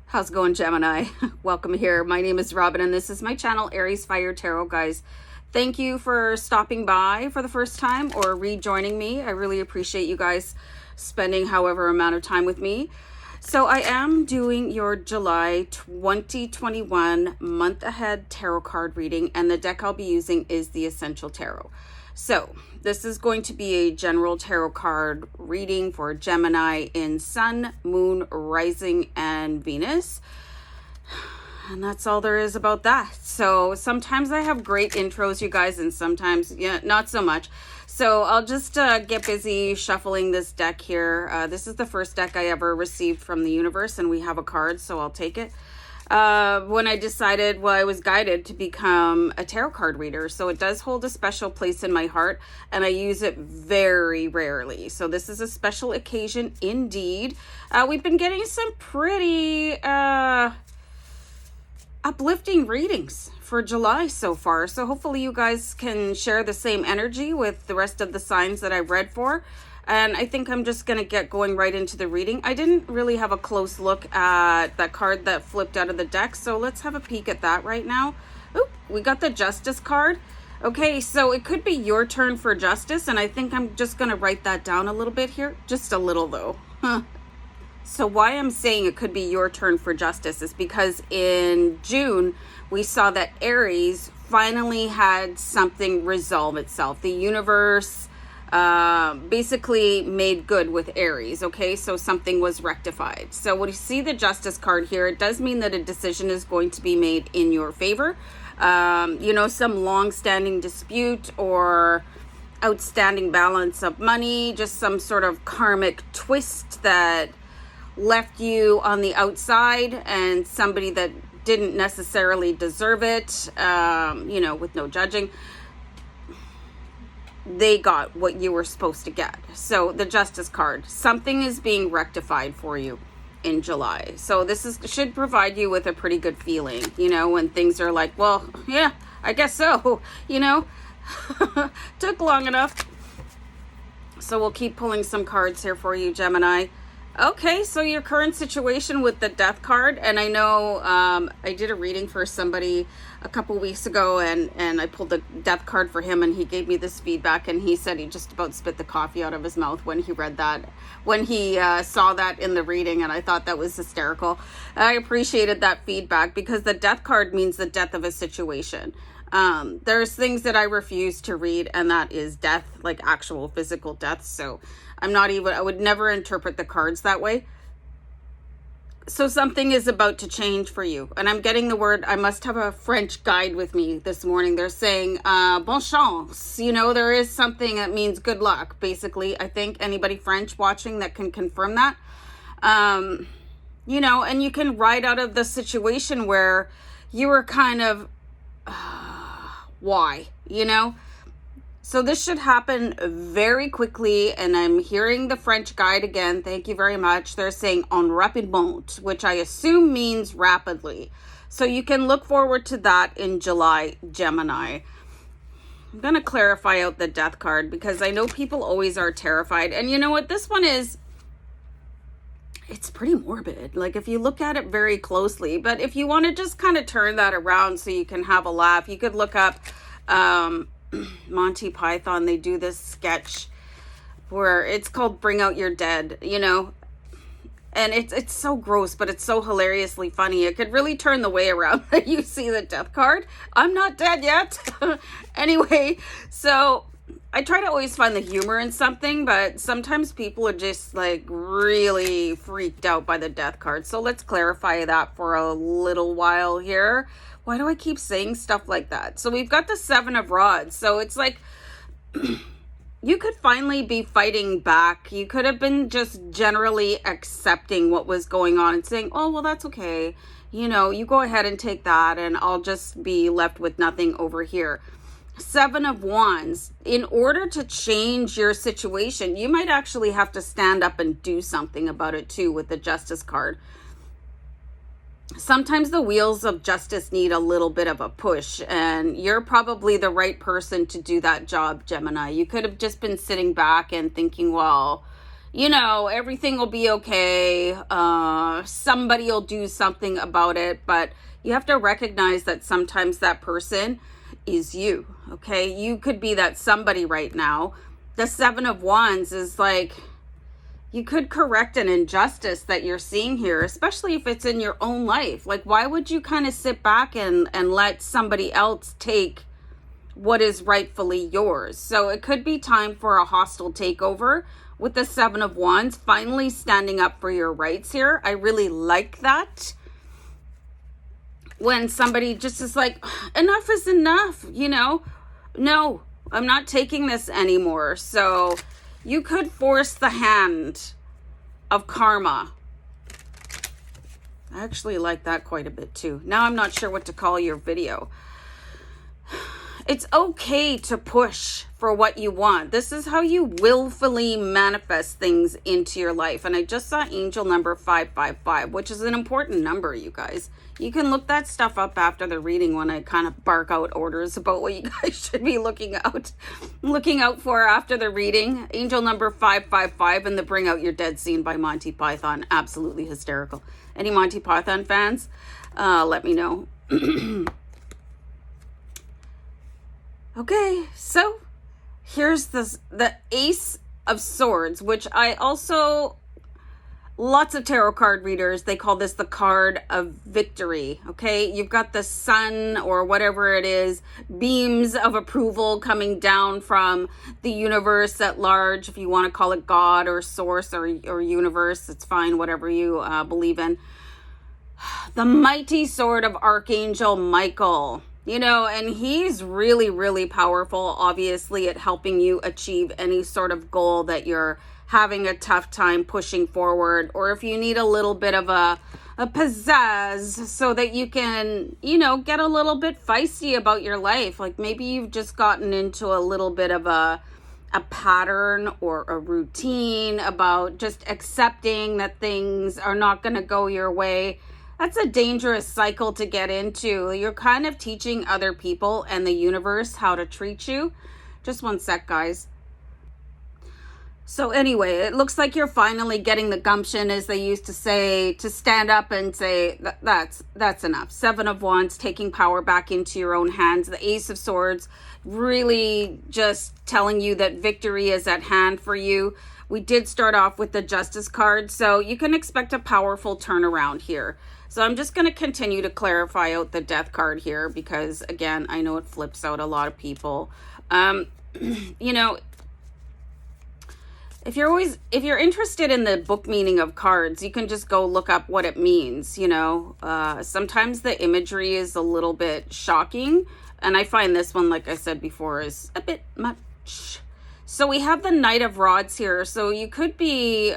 How's it going, Gemini? Welcome here. My name is Robin and this is my channel, AriesFireTarot, guys. Thank you for stopping by for the first time or rejoining me. I really appreciate you guys spending however amount of time with me. So I am doing your July 2021 month ahead tarot card reading, and the deck I'll be using is the Essential Tarot. So this is going to be a general tarot card reading for Gemini in Sun, Moon, Rising, and Venus. And that's all there is about that. So sometimes I have great intros, you guys, and sometimes, yeah, not so much. So I'll just get busy shuffling this deck here. This is the first deck I ever received from the universe, and we have a card, so I'll take it. When I decided, well, I was guided to become a tarot card reader. So it does hold a special place in my heart, and I use it very rarely. So this is a special occasion indeed. We've been getting some pretty uplifting readings for July so far. So hopefully you guys can share the same energy with the rest of the signs that I've read for. And I think I'm just going to get going right into the reading. I didn't really have a close look at that card that flipped out of the deck, so let's have a peek at that right now. Oop, we got the Justice card. Okay, so it could be your turn for justice, and I think I'm just going to write that down a little bit here. Just a little, though. So why I'm saying it could be your turn for justice is because in June, we saw that Aries finally had something resolve itself. The universe basically made good with Aries. Okay, so something was rectified. So when you see the Justice card here, it does mean that a decision is going to be made in your favor. You know, some long-standing dispute or outstanding balance of money, just some sort of karmic twist that left you on the outside and somebody that didn't necessarily deserve it, you know, with no judging. They got what you were supposed to get. So the Justice card, something is being rectified for you in July. So this should provide you with a pretty good feeling, you know, when things are like, well, yeah, I guess so, you know, took long enough. So we'll keep pulling some cards here for you, Gemini. Okay, so your current situation with the Death card, and I know I did a reading for somebody a couple weeks ago, and I pulled the Death card for him, and he gave me this feedback, and he said he just about spit the coffee out of his mouth when he read that, when he saw that in the reading, and I thought that was hysterical. I appreciated that feedback because the Death card means the death of a situation. There's things that I refuse to read, and that is death, like actual physical death. So I would never interpret the cards that way. So something is about to change for you. And I'm getting the word, I must have a French guide with me this morning. They're saying, bon chance. You know, there is something that means good luck, basically. I think anybody French watching that can confirm that. You know, and you can ride out of the situation where you were kind of, why, you know? So this should happen very quickly, and I'm hearing the French guide again. Thank you very much. They're saying en rapidement, which I assume means rapidly. So you can look forward to that in July, Gemini. I'm going to clarify out the Death card because I know people always are terrified. And you know what? This one is, it's pretty morbid. Like if you look at it very closely, but if you want to just kind of turn that around so you can have a laugh, you could look up, Monty Python. They do this sketch where it's called Bring Out Your Dead, you know, and it's so gross, but it's so hilariously funny. It could really turn the way around that you see the Death card. I'm not dead yet. Anyway, so I try to always find the humor in something, but sometimes people are just like really freaked out by the Death card. So let's clarify that for a little while here. Why do I keep saying stuff like that? So we've got the Seven of Rods. So it's like you could finally be fighting back. You could have been just generally accepting what was going on and saying, oh, well, that's okay. You know, you go ahead and take that and I'll just be left with nothing over here. Seven of Wands. In order to change your situation, you might actually have to stand up and do something about it too with the Justice card. Sometimes the wheels of justice need a little bit of a push, and you're probably the right person to do that job, Gemini. You could have just been sitting back and thinking, well, you know, everything will be okay. Somebody will do something about it, but you have to recognize that sometimes that person is you, okay? You could be that somebody right now. The Seven of Wands is like, you could correct an injustice that you're seeing here, especially if it's in your own life. Like, why would you kind of sit back and let somebody else take what is rightfully yours? So it could be time for a hostile takeover with the Seven of Wands, finally standing up for your rights here. I really like that. When somebody just is like, enough is enough, you know? No, I'm not taking this anymore. So you could force the hand of karma. I actually like that quite a bit too. Now I'm not sure what to call your video. It's okay to push for what you want. This is how you willfully manifest things into your life. And I just saw angel number 555, which is an important number, you guys. You can look that stuff up after the reading when I kind of bark out orders about what you guys should be looking out for after the reading. Angel number 555 and the Bring Out Your Dead scene by Monty Python. Absolutely hysterical. Any Monty Python fans? Let me know. Okay, so here's the Ace of Swords, which I also, lots of tarot card readers, they call this the card of victory, okay? You've got the sun or whatever it is, beams of approval coming down from the universe at large, if you want to call it God or source or universe, it's fine, whatever you believe in. The mighty sword of Archangel Michael. You know, and he's really, really powerful, obviously, at helping you achieve any sort of goal that you're having a tough time pushing forward, or if you need a little bit of a pizzazz so that you can, you know, get a little bit feisty about your life. Like maybe you've just gotten into a little bit of a pattern or a routine about just accepting that things are not going to go your way. That's a dangerous cycle to get into. You're kind of teaching other people and the universe how to treat you. Just one sec, guys. So anyway, it looks like you're finally getting the gumption, as they used to say, to stand up and say, that's enough. Seven of Wands, taking power back into your own hands. The Ace of Swords, really just telling you that victory is at hand for you. We did start off with the Justice card, so you can expect a powerful turnaround here. So I'm just going to continue to clarify out the Death card here because, again, I know it flips out a lot of people. You know, if you're interested in the book meaning of cards, you can just go look up what it means, you know. Sometimes the imagery is a little bit shocking, and I find this one, like I said before, is a bit much. So we have the Knight of Rods here. So you could be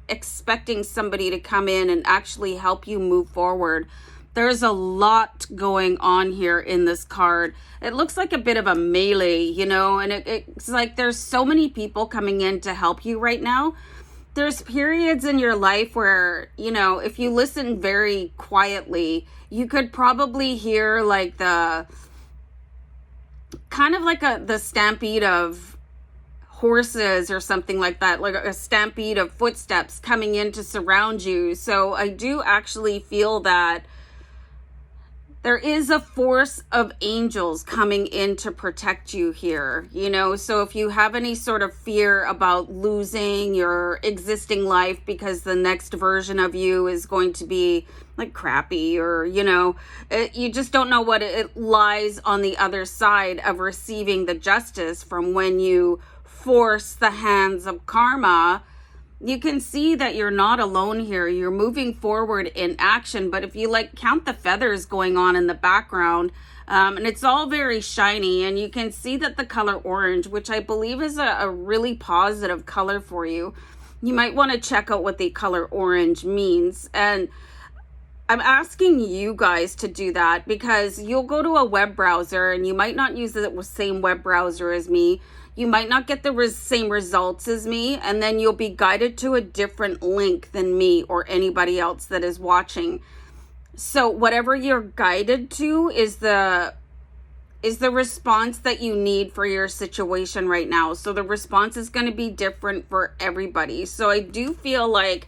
expecting somebody to come in and actually help you move forward. There's a lot going on here in this card. It looks like a bit of a melee, you know, and it's like there's so many people coming in to help you right now. There's periods in your life where, you know, if you listen very quietly, you could probably hear like the kind of like the stampede of horses or something like that, like a stampede of footsteps coming in to surround you. So I do actually feel that there is a force of angels coming in to protect you here, you know. So if you have any sort of fear about losing your existing life because the next version of you is going to be like crappy, or, you know, you just don't know what it lies on the other side of receiving the justice from when you force the hands of karma, you can see that you're not alone here. You're moving forward in action. But if you like count the feathers going on in the background, and it's all very shiny, and you can see that the color orange, which I believe is a really positive color for you, you might want to check out what the color orange means. And I'm asking you guys to do that because you'll go to a web browser and you might not use the same web browser as me. You might not get the same results as me, and then you'll be guided to a different link than me or anybody else that is watching. So whatever you're guided to is the is the response that you need for your situation right now. So the response is going to be different for everybody. So I do feel like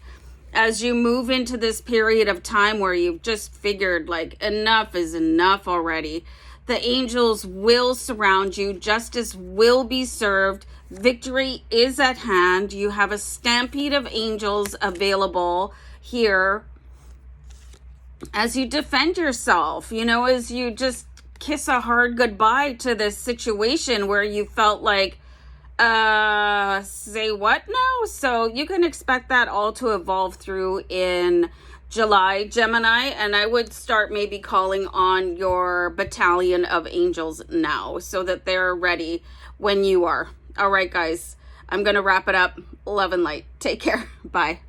as you move into this period of time where you've just figured like enough is enough already, the angels will surround you. Justice will be served. Victory is at hand. You have a stampede of angels available here as you defend yourself, you know, as you just kiss a hard goodbye to this situation where you felt like, say what now? So you can expect that all to evolve through in July, Gemini, and I would start maybe calling on your battalion of angels now so that they're ready when you are. All right, guys, I'm going to wrap it up. Love and light. Take care. Bye.